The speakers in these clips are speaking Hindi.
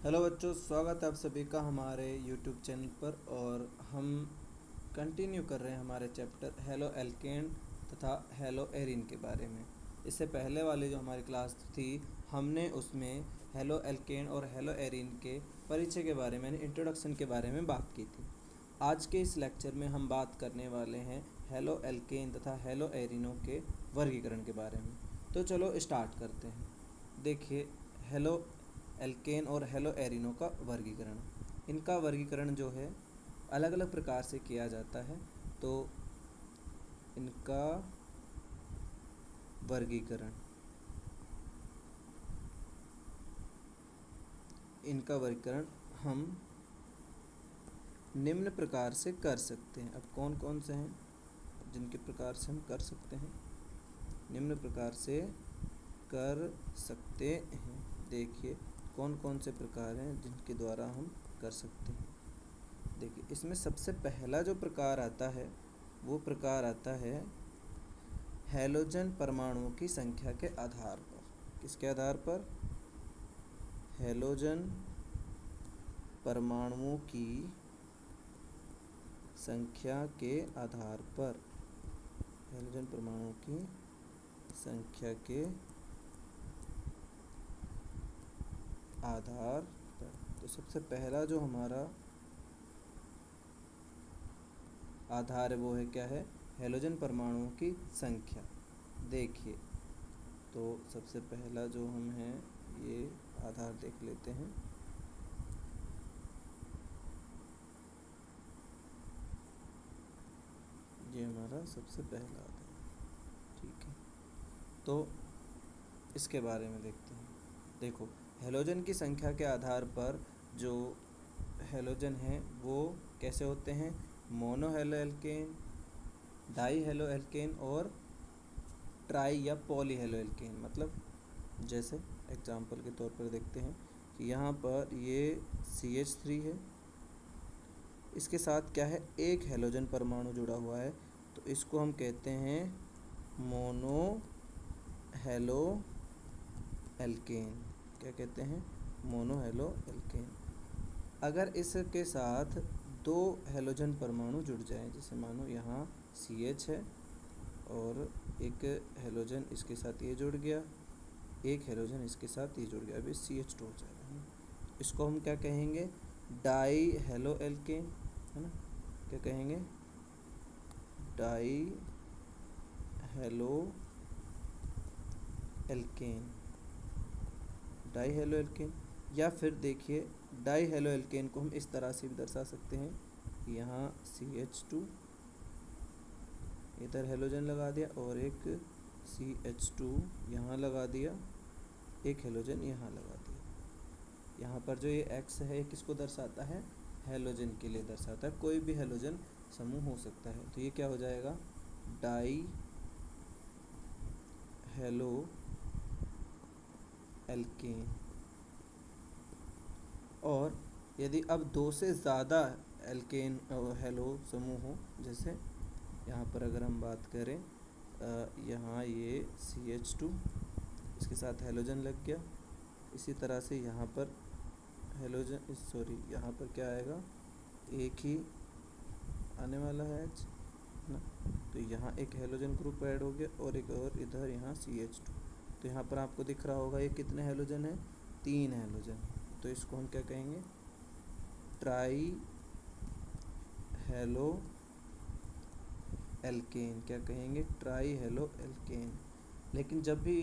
हेलो बच्चों, स्वागत है आप सभी का हमारे यूट्यूब चैनल पर। और हम कंटिन्यू कर रहे हैं हमारे चैप्टर हेलो एल्केन तथा हेलो एरिन के बारे में। इससे पहले वाली जो हमारी क्लास थी, हमने उसमें हेलो एल्केन और हेलो एरिन के परिचय के बारे में, इंट्रोडक्शन के बारे में बात की थी। आज के इस लेक्चर में हम बात करने वाले हैं हेलो एल्केन तथा हेलो एरिनों के वर्गीकरण के बारे में। तो चलो स्टार्ट करते हैं। देखिए, हेलो एल्केन और हेलो एरिनों का वर्गीकरण। इनका वर्गीकरण जो है अलग अलग प्रकार से किया जाता है। तो इनका वर्गीकरण हम निम्न प्रकार से कर सकते हैं। अब कौन कौन से हैं जिनके प्रकार से हम कर सकते हैं? निम्न प्रकार से कर सकते हैं। देखिए कौन कौन से प्रकार हैं जिनके द्वारा हम कर सकते हैं। देखिए, इसमें सबसे पहला जो प्रकार आता है वो प्रकार आता है हैलोजन परमाणुओं की संख्या के आधार पर। किसके आधार पर? हैलोजन परमाणुओं की संख्या के आधार पर। हैलोजन परमाणुओं की संख्या के आधार पर। तो सबसे पहला जो हमारा आधार है वो है क्या है? हैलोजन परमाणुओं की संख्या। देखिए, तो सबसे पहला जो हम हैं ये आधार देख लेते हैं। ये हमारा सबसे पहला आधार, ठीक है। तो इसके बारे में देखते हैं। देखो, हैलोजन की संख्या के आधार पर जो हैलोजन हैं वो कैसे होते हैं? Mono halo alkane, die halo alkane और ट्राई या पॉली हेलो एल्केन। मतलब जैसे एग्जाम्पल के तौर पर देखते हैं कि यहाँ पर ये CH3 है, इसके साथ क्या है? एक हैलोजन परमाणु जुड़ा हुआ है, तो इसको हम कहते हैं मोनो हेलो एल्केन। क्या कहते हैं? Mono halo alkane. अगर इसके साथ दो हैलोजन परमाणु जुड़ जाएं, जैसे मानो यहाँ CH है और एक हैलोजन इसके साथ ये जुड़ गया, एक हैलोजन इसके साथ ये जुड़ गया, अभी CH2 हो जाएगा। इसको हम क्या कहेंगे? डाई हेलो एल्केन, है ना? क्या कहेंगे? Die halo alkane, die halo alkane. या फिर देखिए, डाई हेलो एल्केन को हम इस तरह से भी दर्शा सकते हैं कि यहाँ CH2 इधर हैलोजन लगा दिया और एक CH2 यहाँ लगा दिया, एक हैलोजन यहाँ लगा दिया। यहाँ पर जो ये X है किसको दर्शाता है? हैलोजन के लिए दर्शाता है। कोई भी हैलोजन समूह हो सकता है। तो ये क्या हो जाएगा? Die halo alkane. और यदि अब दो से ज़्यादा एल्केन हेलो समूह हो, जैसे यहाँ पर अगर हम बात करें, यहाँ ये CH2 इसके साथ हैलोजन लग गया, इसी तरह से यहाँ पर हैलोजन यहाँ पर क्या आएगा? एक ही आने वाला है H ना। तो यहाँ एक हैलोजन ग्रुप ऐड हो गया और एक और इधर यहाँ CH2। तो यहाँ पर आपको दिख रहा होगा ये कितने हैलोजन है? 3 हैलोजन। तो इसको हम क्या कहेंगे? Try halo alkane. क्या कहेंगे? Try halo alkane. लेकिन जब भी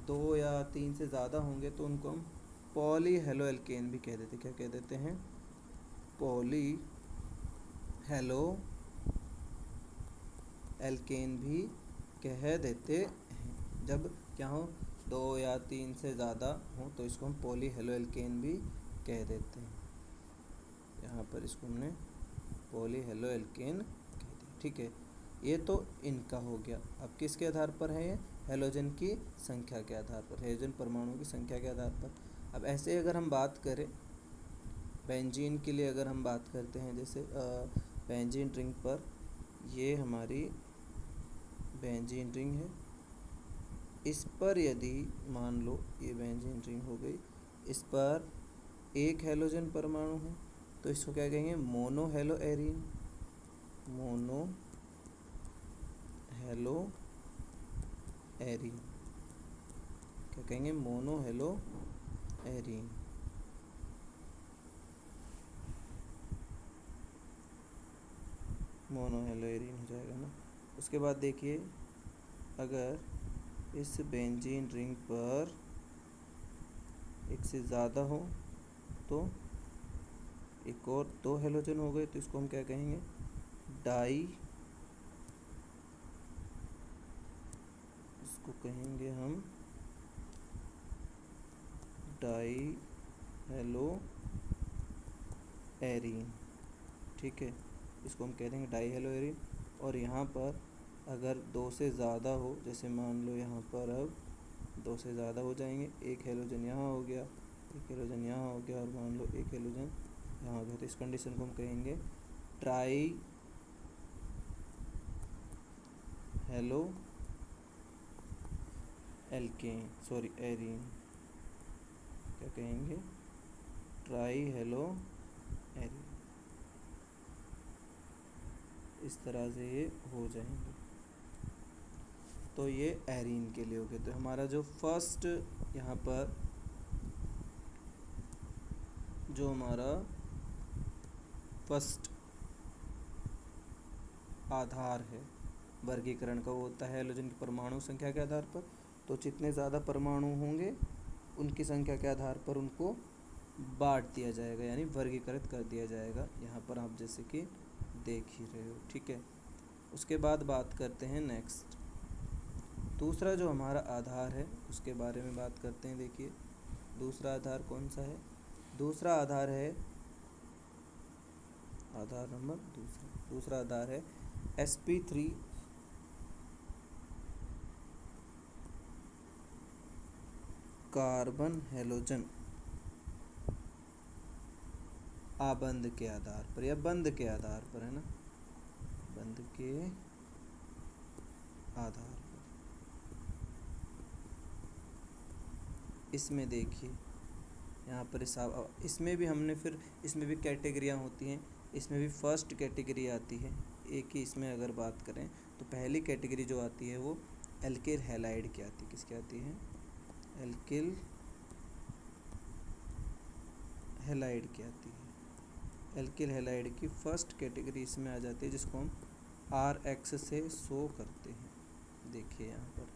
2 या 3 से ज़्यादा होंगे तो उनको हम पॉली हेलो एल्केन भी कह देते। क्या कह देते हैं? पॉली हेलो एल्केन भी कह देते हैं। जब क्या हो? 2 या 3 से ज़्यादा हो तो इसको हम पॉली हेलो एल्केन भी कह देते हैं। यहाँ पर इसको हमने पॉली हेलो एल्केन कह दिया, ठीक है। ये तो इनका हो गया। अब किसके आधार पर है ये? हैलोजन की संख्या के आधार पर, हैलोजन परमाणुओं की संख्या के आधार पर। अब ऐसे अगर हम बात करें बेंजीन के लिए, अगर हम बात करते हैं जैसे बेंजीन रिंग पर, ये हमारी बेंजीन रिंग है। इस पर यदि मान लो ये बेंजीन रिंग हो गई, इस पर एक हैलोजन परमाणु है, तो इसको क्या कहेंगे, mono hello arene. Mono hello arene क्या कहेंगे, mono hello arene. Mono hello arene हो जाएगा ना। उसके बाद देखिए, अगर इस बेंजीन रिंग पर एक से ज़्यादा हो तो एक और दो हेलोजन हो गए, तो इसको हम क्या कहेंगे, डाई, इसको कहेंगे हम डाई हेलो एरीन। ठीक है, इसको हम कह देंगे डाई हेलो एरीन। और यहाँ पर अगर दो से ज़्यादा हो, जैसे मान लो यहाँ पर अब दो से ज़्यादा हो जाएंगे, एक हेलोजन यहाँ हो गया, एक हेलोजन यहाँ हो गया, और मान लो एक हेलोजन यहाँ हो गया, तो इस कंडीशन को हम कहेंगे try halo alkane, sorry arene. क्या कहेंगे, ट्राई हेलो एरीन। इस तरह से ये हो जाएंगे। तो ये एरीन के लिए हो गया। तो हमारा जो फर्स्ट यहाँ पर जो हमारा फर्स्ट आधार है वर्गीकरण का, वो होता है हैलोजन की परमाणु संख्या के आधार पर। तो जितने ज़्यादा परमाणु होंगे उनकी संख्या के आधार पर उनको बांट दिया जाएगा, यानी वर्गीकृत कर दिया जाएगा। यहाँ पर आप जैसे कि देख ही रहे हो। ठीक है, उसके बाद बात करते हैं नेक्स्ट, दूसरा जो हमारा आधार है उसके बारे में बात करते हैं। देखिए दूसरा आधार कौन सा है, दूसरा आधार है आधार नंबर दूसरा आधार है sp3 कार्बन हैलोजन आबंध के आधार पर या बंध के आधार पर, है ना, बंध के आधार पर। इसमें देखिए यहाँ पर इसमें भी हमने फिर इसमें भी कैटेगरियाँ होती हैं। इसमें भी फर्स्ट कैटेगरी आती है एक ही। इसमें अगर बात करें तो पहली कैटेगरी जो आती है वो एल्किल हैलाइड की आती है। किसकी आती है, एल्किल हैलाइड की आती है। एल्किल हैलाइड की फर्स्ट कैटेगरी इसमें आ जाती है, जिसको हम RX से शो करते हैं। देखिए यहाँ पर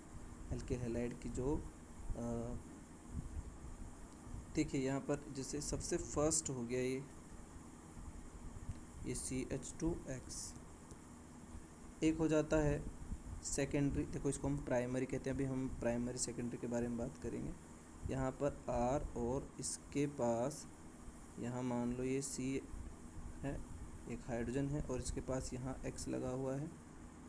एल्किल हैलाइड की जो देखिए यहाँ पर जैसे सबसे फर्स्ट हो गया ये CH2X, एक हो जाता है सेकेंडरी। देखो इसको हम प्राइमरी कहते हैं, अभी हम प्राइमरी सेकेंडरी के बारे में बात करेंगे। यहाँ पर R और इसके पास यहाँ मान लो ये C है, एक हाइड्रोजन है, और इसके पास यहाँ X लगा हुआ है,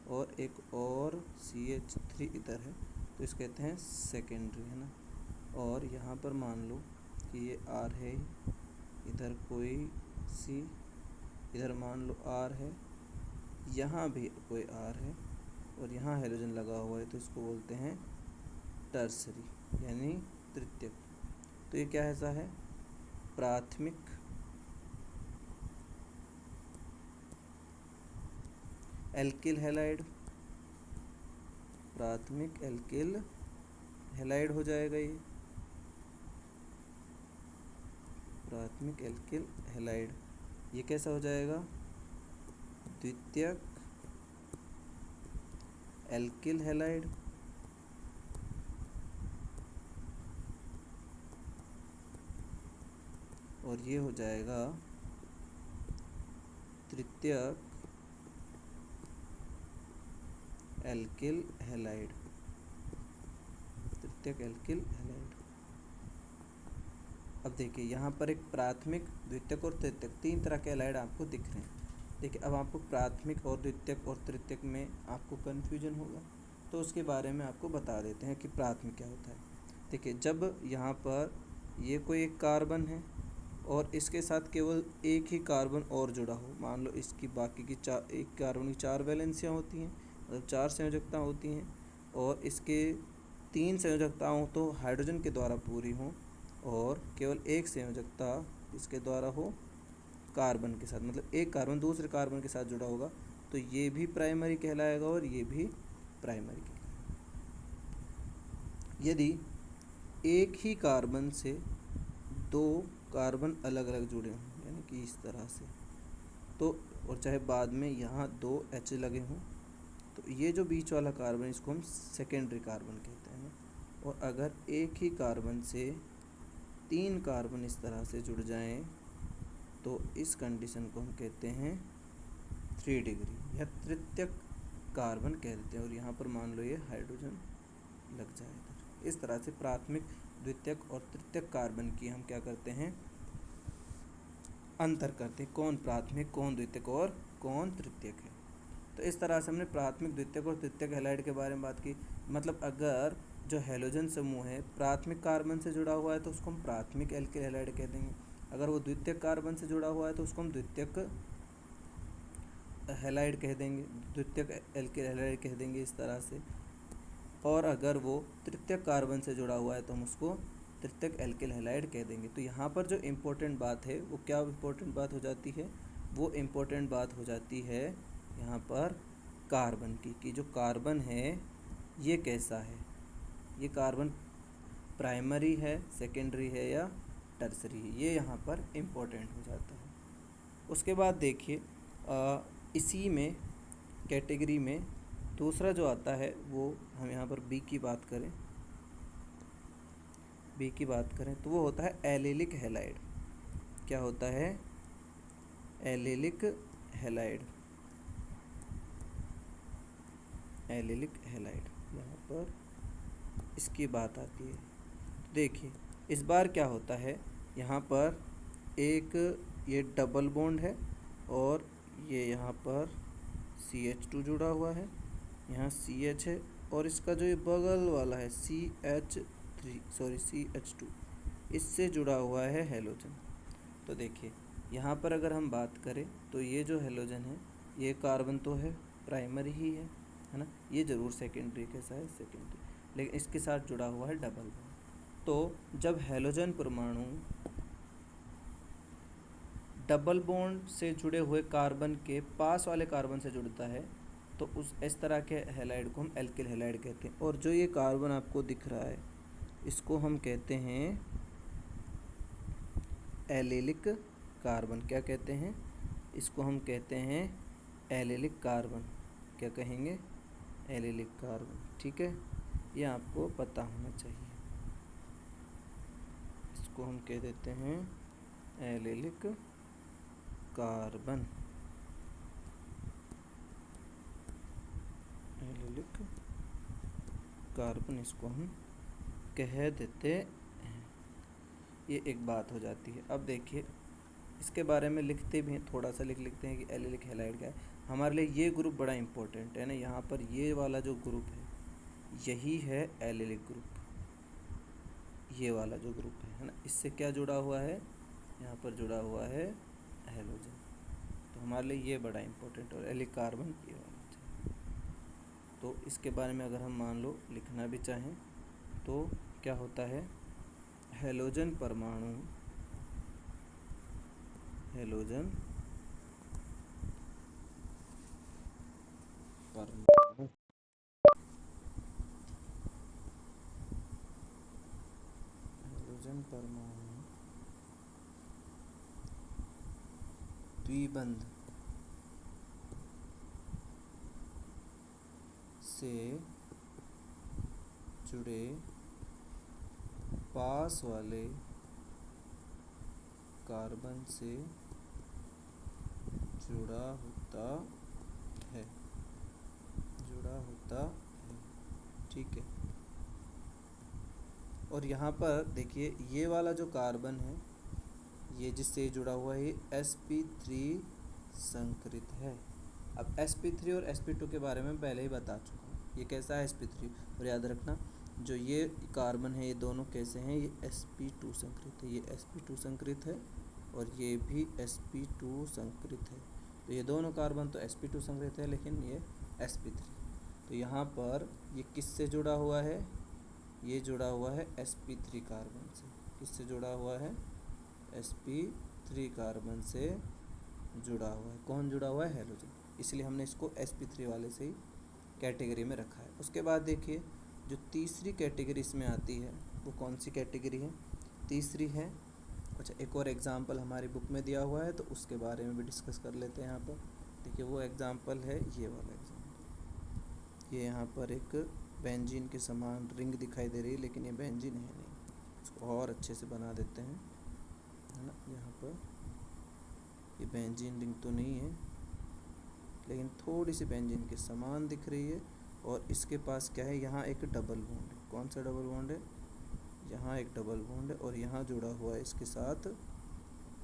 और एक और CH3 इधर है, तो इस कहते हैं सेकेंडरी, है ना। और यहाँ पर मान लो कि ये R है, इधर कोई C, इधर मान लो R है, यहाँ भी कोई R है, और यहाँ हाइड्रोजन लगा हुआ है, तो इसको बोलते हैं टर्सरी यानी तृतीयक। तो ये क्या ऐसा है, प्राथमिक एल्किल हैलाइड, प्राथमिक एल्किल हैलाइड हो जाएगा ये, प्राथमिक एल्किल हैलाइड। ये कैसा हो जाएगा, द्वितीयक एल्किल हैलाइड, और ये हो जाएगा तृतीयक एल्किल हैलाइड, तृतीयक एल्किल हैलाइड। अब देखिए यहाँ पर एक प्राथमिक, द्वितीयक और तृतीयक तीन तरह के हैलाइड आपको दिख रहे हैं। देखिए अब आपको प्राथमिक और द्वितीयक और तृतीयक में आपको कन्फ्यूजन होगा, तो उसके बारे में आपको बता देते हैं कि प्राथमिक क्या होता है। देखिए जब यहाँ पर ये कोई एक कार्बन है और इसके साथ केवल एक ही कार्बन और जुड़ा हो, मान लो इसकी बाकी की एक कार्बन की 4 वैलेंसियाँ होती हैं, मतलब 4 संयोजकता होती हैं, और इसके 3 संयोजकताओं तो हाइड्रोजन के द्वारा पूरी हों और केवल एक संयोजकता इसके द्वारा हो कार्बन के साथ, मतलब एक कार्बन दूसरे कार्बन के साथ जुड़ा होगा तो ये भी प्राइमरी कहलाएगा और ये भी प्राइमरी कहलाएगा। यदि एक ही कार्बन से दो कार्बन अलग अलग जुड़े हों, यानी कि इस तरह से, तो और चाहे बाद में यहाँ दो H लगे हों, तो ये जो बीच वाला कार्बन इसको हम सेकेंडरी कार्बन कहते हैं। और अगर एक ही कार्बन से तीन कार्बन इस तरह से जुड़ जाएं तो इस कंडीशन को हम कहते हैं 3 डिग्री या तृतीयक कार्बन कह देते हैं। और यहाँ पर मान लो ये हाइड्रोजन लग जाए इधर। इस तरह से प्राथमिक, द्वितीयक और तृतीयक कार्बन की हम क्या करते हैं, अंतर करते हैं, कौन प्राथमिक, कौन द्वितीयक और कौन तृतीयक है। तो इस तरह से हमने प्राथमिक, द्वितीयक और तृतीयक हैलाइड के बारे में बात की। मतलब अगर जो हैलोजन समूह है प्राथमिक कार्बन से जुड़ा हुआ है तो उसको हम प्राथमिक एल्किल हैलाइड कह देंगे। अगर वो द्वितीयक कार्बन से जुड़ा हुआ है तो उसको हम द्वितीयक हैलाइड कह देंगे, द्वितीयक एल्किल हैलाइड कह देंगे इस तरह से। और अगर वो तृतीयक कार्बन से जुड़ा हुआ है तो हम उसको तृतीयक एल्किल हैलाइड कह देंगे। तो यहाँ पर जो इम्पोर्टेंट बात है वो क्या इम्पोर्टेंट बात हो जाती है, वो इम्पोर्टेंट बात हो जाती है यहाँ पर कार्बन की, कि जो कार्बन है ये कैसा है, ये कार्बन प्राइमरी है, सेकेंडरी है या टर्सरी है, ये यहाँ पर इम्पोर्टेंट हो जाता है। उसके बाद देखिए इसी में कैटेगरी में दूसरा जो आता है वो हम यहाँ पर बी की बात करें, बी की बात करें तो वो होता है एलिलिक हैलाइड। क्या होता है, एलिलिक हैलाइड, एलिलिक हैलाइड यहाँ पर इसकी बात आती है। तो देखिए इस बार क्या होता है, यहाँ पर एक ये डबल बॉन्ड है और ये यहाँ पर CH2 जुड़ा हुआ है, यहाँ CH है और इसका जो ये बगल वाला है CH2 इससे जुड़ा हुआ है हैलोजन। तो देखिए यहाँ पर अगर हम बात करें तो ये जो हैलोजन है ये कार्बन तो है, प्राइमरी ही है ना, ये ज़रूर सेकेंडरी कैसा है, सेकेंडरी, लेकिन इसके साथ जुड़ा हुआ है डबल बॉन्ड। तो जब हैलोजन परमाणु डबल बॉन्ड से जुड़े हुए कार्बन के पास वाले कार्बन से जुड़ता है तो उस इस तरह के हैलाइड को हम एल्किल हैलाइड कहते हैं। और जो ये कार्बन आपको दिख रहा है इसको हम कहते हैं एलिलिक कार्बन। क्या कहते हैं, इसको हम कहते हैं एलिलिक कार्बन। क्या कहेंगे, एलिलिक कार्बन। ठीक है, ये आपको पता होना चाहिए। इसको हम कह देते हैं एलिलिक कार्बन, एलिलिक कार्बन इसको हम कह देते हैं। ये एक बात हो जाती है। अब देखिए इसके बारे में लिखते भी हैं, थोड़ा सा लिखते हैं कि एलिलिक हैलाइड क्या है। हमारे लिए ये ग्रुप बड़ा इंपॉर्टेंट है ना, यहाँ पर ये वाला जो ग्रुप है यही है एलिलिक ग्रुप, ये वाला जो ग्रुप है ना, इससे क्या जुड़ा हुआ है, यहाँ पर जुड़ा हुआ है हैलोजन। तो हमारे लिए ये बड़ा इंपॉर्टेंट और एलिलिक कार्बन ये वाला चाहिए। तो इसके बारे में अगर हम मान लो लिखना भी चाहें तो क्या होता है, हैलोजन परमाणु, हैलोजन परमाणु हैलोजन परमाणु द्विबंध से जुड़े पास वाले कार्बन से जुड़ा होता है, जुड़ा होता है। ठीक है, और यहाँ पर देखिए ये वाला जो कार्बन है ये जिससे जुड़ा हुआ है sp3 संकरित है। अब sp3 और sp2 के बारे में पहले ही बता चुका हूँ। ये कैसा है sp3, और याद रखना जो ये कार्बन है ये दोनों कैसे हैं, ये sp2 संकरित है, ये sp2 संकरित है और ये भी sp2 संकरित है। तो ये दोनों कार्बन तो sp2 संकरित है लेकिन ये sp3। तो यहाँ पर ये किससे जुड़ा हुआ है, ये जुड़ा हुआ है sp3 कार्बन से। किससे जुड़ा हुआ है? sp3 कार्बन से जुड़ा हुआ है। कौन जुड़ा हुआ है? हेलोजन। इसलिए हमने इसको sp3 वाले से ही कैटेगरी में रखा है। उसके बाद देखिए जो तीसरी कैटेगरी इसमें आती है वो कौन सी कैटेगरी है? तीसरी है, अच्छा एक और एग्जाम्पल हमारी बुक में दिया हुआ है तो उसके बारे में भी डिस्कस कर लेते हैं यहाँ पर। देखिए वो एग्जाम्पल है ये वाला एग्जाम्पल। ये यहाँ पर एक बेंजीन के समान रिंग दिखाई दे रही है, लेकिन ये बेंजीन है नहीं, इसको और अच्छे से बना देते हैं, है ना। यहाँ पर ये बेंजीन रिंग तो नहीं है, लेकिन थोड़ी सी बेंजीन के समान दिख रही है। और इसके पास क्या है? यहाँ एक डबल बॉन्ड है। कौन सा डबल बॉन्ड है? यहाँ एक डबल बॉन्ड है और यहाँ जुड़ा हुआ है इसके साथ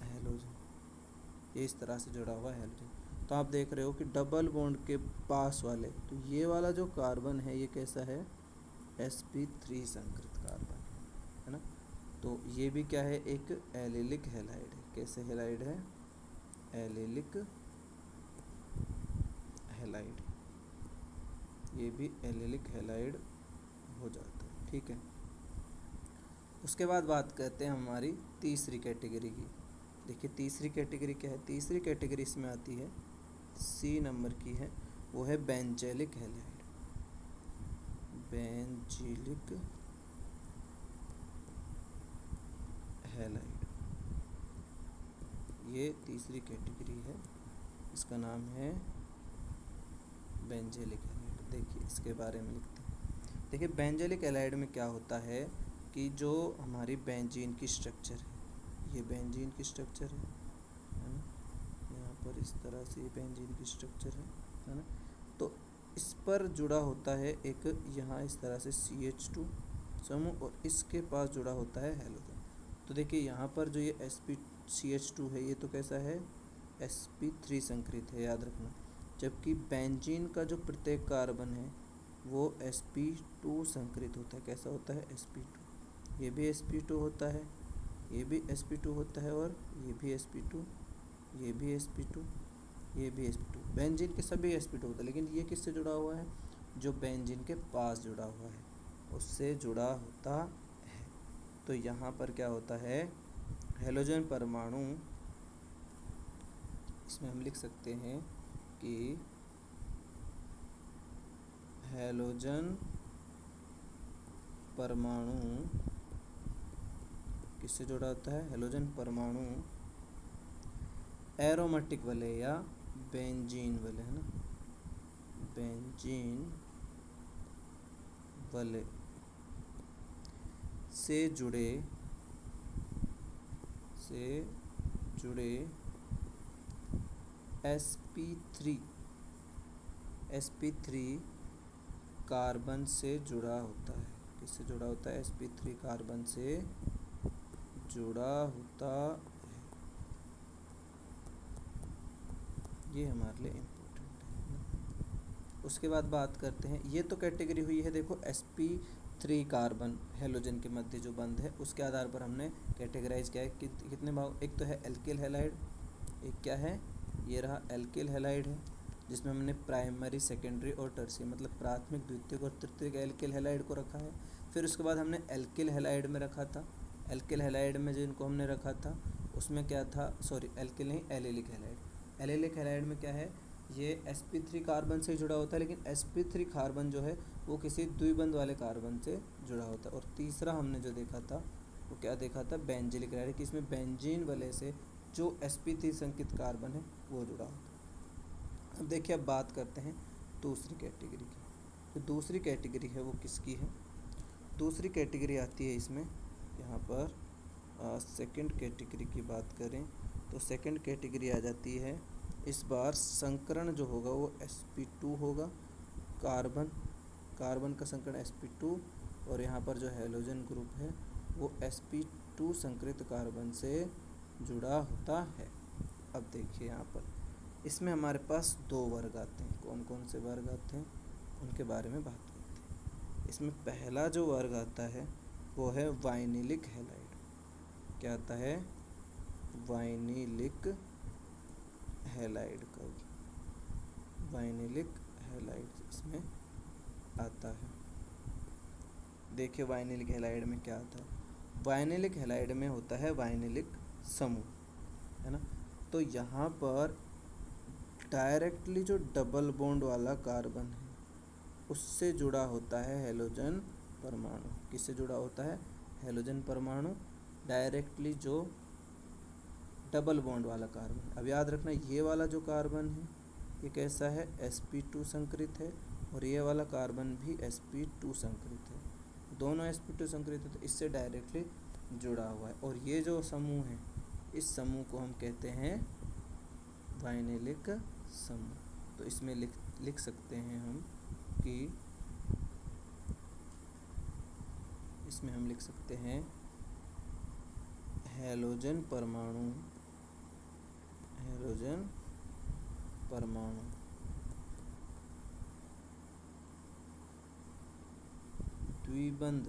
हेलोजन। ये इस तरह से जुड़ा हुआ है हेलोजन। तो आप देख रहे हो कि डबल बॉन्ड के पास वाले, तो ये वाला जो कार्बन है ये कैसा है? sp3 संकृत कार्बन है ना। तो ये भी क्या है? एक एलिलिक हैलाइड है। कैसे हैलाइड है? Allylic halide. ये भी एलिलिक हैलाइड हो जाता है, ठीक है। उसके बाद बात करते हैं हमारी तीसरी कैटेगरी की। देखिए तीसरी कैटेगरी क्या है? तीसरी कैटेगरी इसमें आती है, सी नंबर की है, वो है बेंजेलिक हैलाइड। बेंजीलिक हैलाइड, ये तीसरी कैटेगरी है, इसका नाम है बेंजेलिक हैलाइड। देखिए इसके बारे में लिखते हैं। देखिए बेंजेलिक हैलाइड में क्या होता है कि जो हमारी बेंजीन की स्ट्रक्चर है, ये बेंजीन की स्ट्रक्चर है ना, यहाँ पर इस तरह से ये बेंजीन की स्ट्रक्चर है ना। तो इस पर जुड़ा होता है एक यहाँ इस तरह से CH2 समूह, और इसके पास जुड़ा होता है हेलोजन। तो देखिए यहाँ पर जो ये CH2 है ये तो कैसा है? sp3 संकृत है, याद रखना। जबकि बेंजीन का जो प्रत्येक कार्बन है वो sp2 संकृत होता है। कैसा होता है? sp2। ये भी sp2 होता है, ये भी sp2 होता है, और ये भी sp2, ये भी sp2, ये भी sp2। बेंजीन के सभी sp2 होता है, लेकिन ये किससे जुड़ा हुआ है? जो बेंजीन के पास जुड़ा हुआ है उससे जुड़ा होता है। तो यहाँ पर क्या होता है? हेलोजन परमाणु, इसमें हम लिख सकते हैं कि हेलोजन परमाणु किससे जुड़ा होता है? हेलोजन परमाणु एरोमेटिक वाले या बेंजीन वाले, है ना, बेंजीन वाले से जुड़े sp3 कार्बन से जुड़ा होता है। किससे जुड़ा होता है? sp3 कार्बन से जुड़ा होता है। ये हमारे लिए इम्पोर्टेंट है। उसके बाद बात करते हैं, ये तो कैटेगरी हुई है देखो sp3 कार्बन हेलोजन के मध्य जो बंध है उसके आधार पर हमने कैटेगराइज किया है कि कितने भाग। एक तो है एल्किल हैलाइड, एक क्या है? ये रहा एल्किल हैलाइड है, जिसमें हमने प्राइमरी, सेकेंडरी और टर्शियरी मतलब प्राथमिक, द्वितीयक और तृतीयक एल्किल हैलाइड को रखा है। फिर उसके बाद हमने एल्किल हैलाइड में रखा था। एल्किल हैलाइड में जिनको हमने रखा था उसमें क्या था? सॉरी एल्किल नहीं, एलिलिक हैलाइड। एलिलिक हैलाइड में क्या है? ये sp3 कार्बन से जुड़ा होता है, लेकिन sp3 कार्बन जो है वो किसी द्विबंध वाले कार्बन से जुड़ा होता है। और तीसरा हमने जो देखा था वो क्या देखा था? बेंजिलिक हैलाइड, कि इसमें बेंजीन वाले से जो sp3 संकित कार्बन है वो जुड़ा होता है। अब देखिए, अब बात करते हैं दूसरी कैटेगरी की। तो दूसरी कैटेगरी है वो किसकी है? दूसरी कैटेगरी आती है इसमें, यहाँ पर सेकंड कैटेगरी की बात करें तो सेकंड कैटेगरी आ जाती है। इस बार संकरण जो होगा वो sp2 होगा, कार्बन का संकरण sp2, और यहाँ पर जो हेलोजन ग्रुप है वो sp2 संकृत कार्बन से जुड़ा होता है। अब देखिए यहाँ पर इसमें हमारे पास दो वर्ग आते हैं। कौन कौन से वर्ग आते हैं उनके बारे में बात करते हैं। इसमें पहला जो वर्ग आता है वो है वाइनिलिक हैलाइड। क्या आता है? वाइनिलिक हैलाइड का, वाइनिलिक हैलाइड इसमें आता है। देखिए वाइनिलिक हैलाइड में क्या आता है? वाइनेलिक हैलाइड में होता है वाइनेलिक समूह, है ना। तो यहाँ पर डायरेक्टली जो डबल बॉन्ड वाला कार्बन है उससे जुड़ा होता है हैलोजन परमाणु। किससे जुड़ा होता है? हैलोजन परमाणु। डायरेक्टली जो डबल बॉन्ड वाला कार्बन, अब याद रखना ये वाला जो कार्बन है ये कैसा है? sp2 संकरित है, और ये वाला कार्बन भी sp2 संकरित है, दोनों sp2 संकरित है, तो इससे डायरेक्टली जुड़ा हुआ है। और ये जो समूह है इस समूह को हम कहते हैं वाइनेलिक समूह। तो इसमें लिख सकते हैं हम कि इसमें हम लिख सकते हैं हैलोजन परमाणु द्विबंध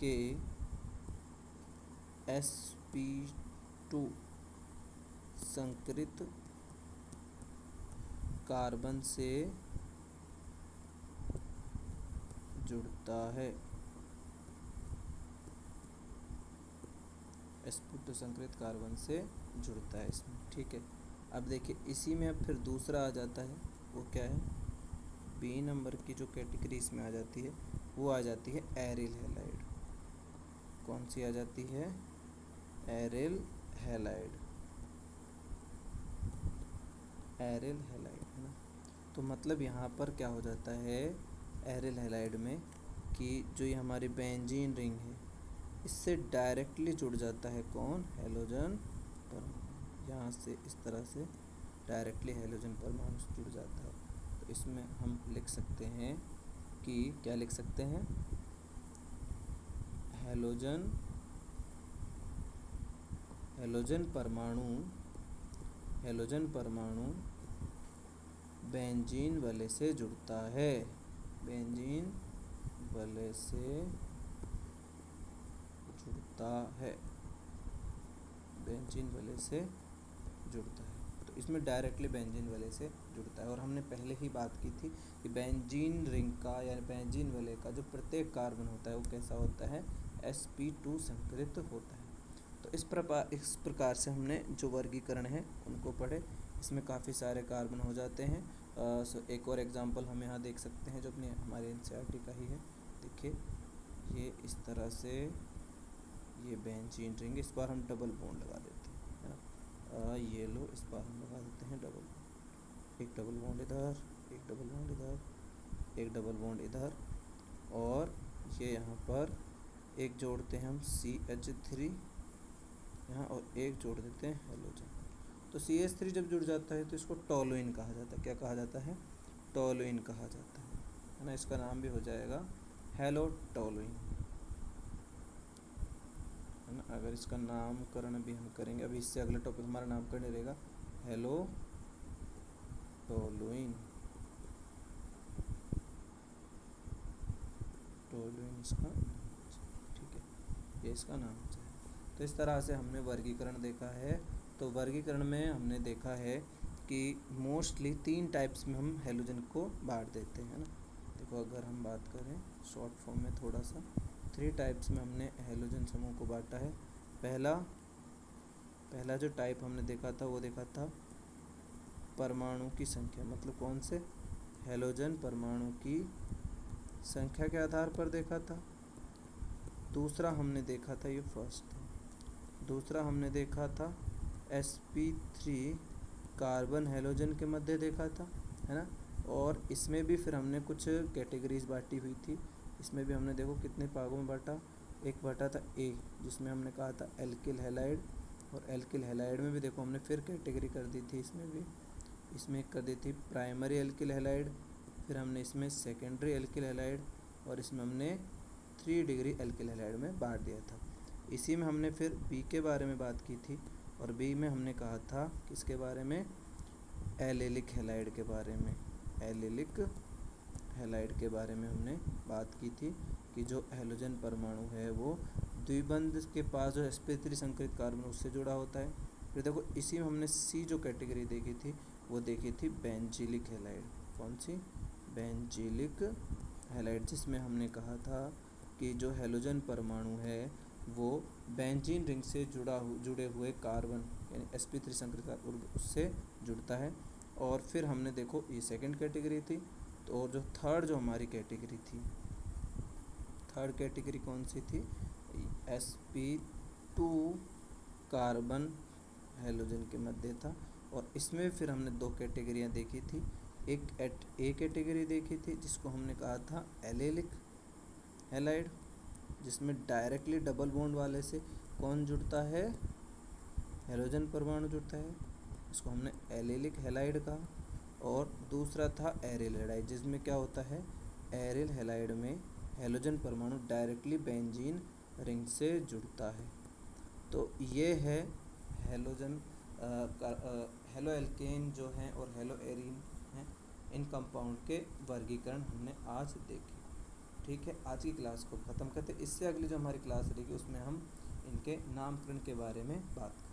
के sp2 संकरित कार्बन से जुड़ता है। sp2 संकरित कार्बन से जुड़ता है इसमें, ठीक है। अब देखिए इसी में अब फिर दूसरा आ जाता है, वो क्या है? बी नंबर की जो कैटेगरी इसमें आ जाती है वो आ जाती है एरिल हैलाइड। कौन सी आ जाती है? एरिल हैलाइड, एरिल हैलाइड, है ना। तो मतलब यहाँ पर क्या हो जाता है एरिल हैलाइड में कि जो ये हमारी बेंजीन रिंग है इससे डायरेक्टली जुड़ जाता है कौन? हैलोजन परमाणु। यहाँ से इस तरह से डायरेक्टली हैलोजन परमाणु से जुड़ जाता है। तो इसमें हम लिख सकते हैं कि क्या लिख सकते हैं? हैलोजन परमाणु बेंजीन वलय से जुड़ता है, बेंजीन वलय से जुड़ता है, बेंजीन वलय से जुड़ता है। तो इसमें डायरेक्टली बेंजीन वलय से जुड़ता है। और हमने पहले ही बात की थी कि बेंजीन रिंग का या बेंजीन वलय का जो प्रत्येक कार्बन होता है वो कैसा होता है? sp2 संकरित होता है। तो इस प्रकार से हमने जो वर्गीकरण है उनको पढ़े। इसमें काफ़ी सारे कार्बन हो जाते हैं। एक और एग्जांपल हम यहाँ देख सकते हैं जो अपने हमारे एनसीईआरटी का ही है। देखिए ये इस तरह से ये बेंजीन रिंग, इस बार हम डबल बॉन्ड लगा देते हैं, है ना। ये लो, इस बार हम लगा देते हैं डबल बॉन्ड, एक डबल बॉन्ड इधर, एक डबल बॉन्ड इधर, एक डबल बॉन्ड इधर, और ये यहाँ पर एक जोड़ते हैं हम CH3 यहाँ, और एक जोड़ देते हैं हैलोजन। तो CH3 जब जुड़ जाता है तो इसको टोलुइन कहा जाता है। क्या कहा जाता है? टोलुइन कहा जाता है ना। इसका नाम भी हो जाएगा हैलोटोलुइन, है ना। अगर इसका नामकरण भी हम करेंगे, अभी इससे अगला टॉपिक हमारा नामकरण रहेगा हैलोटोलुइन, टोलुइन इसका, ठीक है, ये इसका नाम है। तो इस तरह से हमने वर्गीकरण देखा है। तो वर्गीकरण में हमने देखा है कि मोस्टली 3 टाइप्स में हम हैलोजन को बांट देते हैं, ना। देखो अगर हम बात करें शॉर्ट फॉर्म में थोड़ा सा, 3 टाइप्स में हमने हैलोजन समूह को बांटा है। पहला जो टाइप हमने देखा था वो देखा था परमाणु की संख्या, मतलब कौन से? हैलोजन परमाणु की संख्या के आधार पर देखा था। दूसरा हमने देखा था, ये फर्स्ट था, दूसरा हमने देखा था sp3 कार्बन हैलोजन के मध्य देखा था, है ना। और इसमें भी फिर हमने कुछ कैटेगरीज बांटी हुई थी। इसमें भी हमने देखो कितने भागों में बांटा। एक बांटा था A, जिसमें हमने कहा था एल्किल हैलाइड, और एल्किल हैलाइड में भी देखो हमने फिर कैटेगरी कर दी थी। इसमें कर दी थी प्राइमरी एल्किल हैलाइड, फिर हमने इसमें सेकेंडरी एल्किल हैलाइड, और इसमें हमने 3 डिग्री एल्किल हैलाइड में बांट दिया था। इसी में हमने फिर बी के बारे में बात की थी, और बी में हमने कहा था किसके बारे में? एलिलिक हैलाइड के बारे में, एलिलिक हैलाइड के बारे में हमने बात की थी कि जो हैलोजन परमाणु है वो द्विबंध के पास जो sp3 संकरित कार्बन उससे जुड़ा होता है। फिर देखो इसी में हमने सी जो कैटेगरी देखी थी वो देखी थी बेंजीलिक हैलाइड। कौन सी? बेंजीलिक हैलाइड, जिसमें हमने कहा था कि जो हैलोजन परमाणु है वो बेंजीन रिंग से जुड़े हुए कार्बन यानी sp3 संकरित उससे जुड़ता है। और फिर हमने देखो ये सेकंड कैटेगरी थी। तो और जो थर्ड जो हमारी कैटेगरी थी, थर्ड कैटेगरी कौन सी थी? sp2 कार्बन हैलोजन के मध्य था। और इसमें फिर हमने दो कैटेगरियाँ देखी थी। एक ए कैटेगरी देखी थी जिसको हमने कहा था एलेलिक हैलाइड, जिसमें डायरेक्टली डबल बॉन्ड वाले से कौन जुड़ता है? हैलोजन परमाणु जुड़ता है, इसको हमने एलेलिक हैलाइड कहा। और दूसरा था एरिल हैलाइड, जिसमें क्या होता है? एरिल हैलाइड में हैलोजन परमाणु डायरेक्टली बेंजीन रिंग से जुड़ता है। तो ये है हैलोजन हेलो एल्केन जो हैं और हेलो एरीन हैं, इन कंपाउंड के वर्गीकरण हमने आज देखे। ठीक है, आज की क्लास को ख़त्म करते। इससे अगली जो हमारी क्लास रहेगी उसमें हम इनके नामकरण के बारे में बात करेंगे।